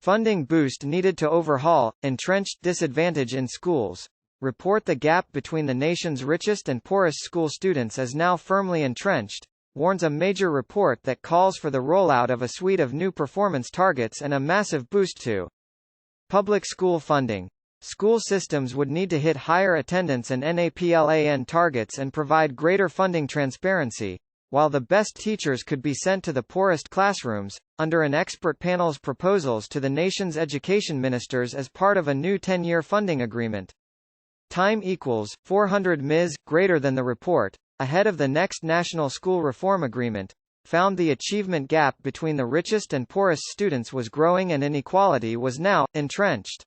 Funding boost needed to overhaul entrenched disadvantage in schools. Report: the gap between the nation's richest and poorest school students is now firmly entrenched, warns a major report that calls for the rollout of a suite of new performance targets and a massive boost to public school funding. School systems would need to hit higher attendance and NAPLAN targets and provide greater funding transparency, while the best teachers could be sent to the poorest classrooms, under an expert panel's proposals to the nation's education ministers as part of a new 10-year funding agreement. Time equals 400 ms greater than the report, ahead of the next national school reform agreement, found the achievement gap between the richest and poorest students was growing and inequality was now entrenched.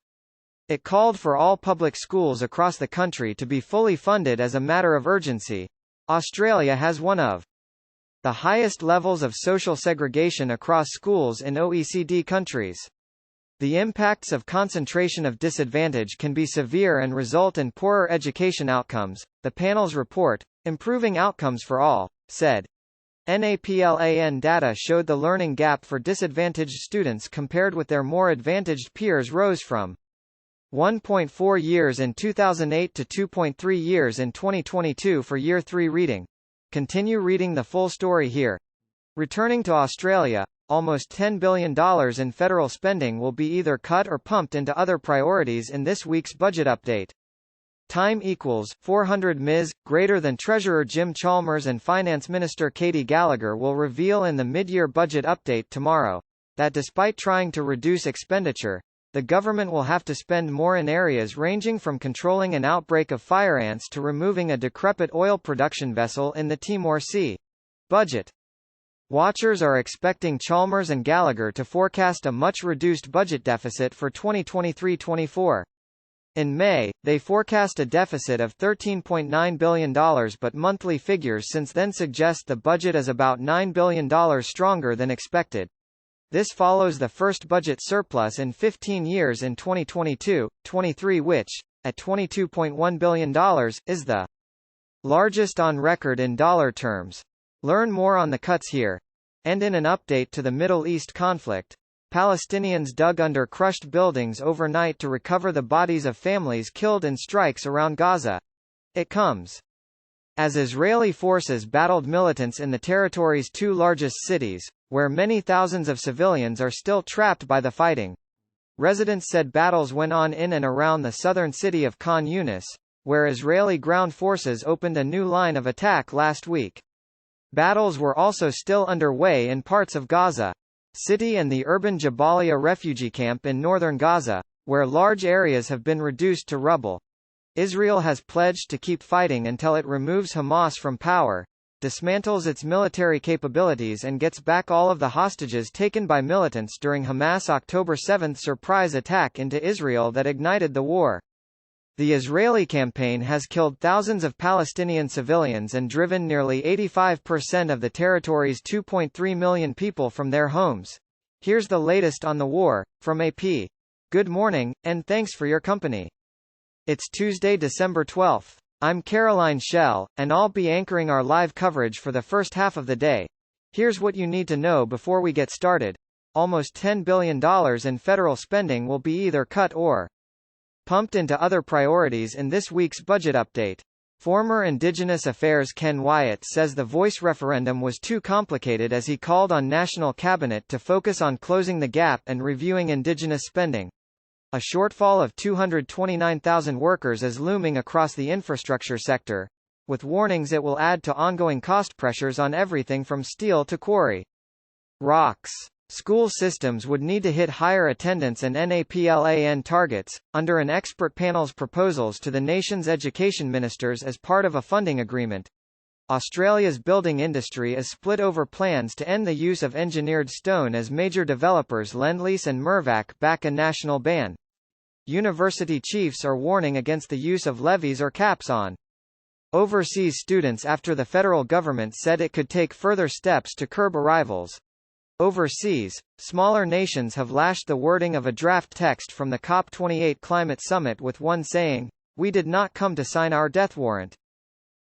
It called for all public schools across the country to be fully funded as a matter of urgency. Australia has one of the highest levels of social segregation across schools in OECD countries. The impacts of concentration of disadvantage can be severe and result in poorer education outcomes, the panel's report, Improving Outcomes for All, said. NAPLAN data showed the learning gap for disadvantaged students compared with their more advantaged peers rose from 1.4 years in 2008 to 2.3 years in 2022 for Year 3 reading. Continue reading the full story here. Returning to Australia, almost $10 billion in federal spending will be either cut or pumped into other priorities in this week's budget update. Time equals 400 ms greater than Treasurer Jim Chalmers and Finance Minister Katie Gallagher will reveal in the mid-year budget update tomorrow that despite trying to reduce expenditure, the government will have to spend more in areas ranging from controlling an outbreak of fire ants to removing a decrepit oil production vessel in the Timor Sea. Budget. Watchers are expecting Chalmers and Gallagher to forecast a much-reduced budget deficit for 2023-24. In May, they forecast a deficit of $13.9 billion, but monthly figures since then suggest the budget is about $9 billion stronger than expected. This follows the first budget surplus in 15 years in 2022-23 which, at $22.1 billion, is the largest on record in dollar terms. Learn more on the cuts here. And in an update to the Middle East conflict, Palestinians dug under crushed buildings overnight to recover the bodies of families killed in strikes around Gaza. It comes as Israeli forces battled militants in the territory's two largest cities, where many thousands of civilians are still trapped by the fighting. Residents said battles went on in and around the southern city of Khan Yunis, where Israeli ground forces opened a new line of attack last week. Battles were also still underway in parts of Gaza City and the urban Jabalia refugee camp in northern Gaza, where large areas have been reduced to rubble. Israel has pledged to keep fighting until it removes Hamas from power, dismantles its military capabilities and gets back all of the hostages taken by militants during Hamas' October 7 surprise attack into Israel that ignited the war. The Israeli campaign has killed thousands of Palestinian civilians and driven nearly 85% of the territory's 2.3 million people from their homes. Here's the latest on the war, from AP. Good morning, and thanks for your company. It's Tuesday, December 12th. I'm Caroline Schell, and I'll be anchoring our live coverage for the first half of the day. Here's what you need to know before we get started. Almost $10 billion in federal spending will be either cut or pumped into other priorities in this week's budget update. Former Indigenous Affairs Ken Wyatt says the voice referendum was too complicated as he called on National Cabinet to focus on closing the gap and reviewing Indigenous spending. A shortfall of 229,000 workers is looming across the infrastructure sector, with warnings it will add to ongoing cost pressures on everything from steel to quarry rocks. School systems would need to hit higher attendance and NAPLAN targets, under an expert panel's proposals to the nation's education ministers as part of a funding agreement. Australia's building industry is split over plans to end the use of engineered stone as major developers Lendlease and Mirvac back a national ban. University chiefs are warning against the use of levies or caps on overseas students after the federal government said it could take further steps to curb arrivals. Overseas, smaller nations have lashed the wording of a draft text from the COP28 climate summit with one saying, "We did not come to sign our death warrant."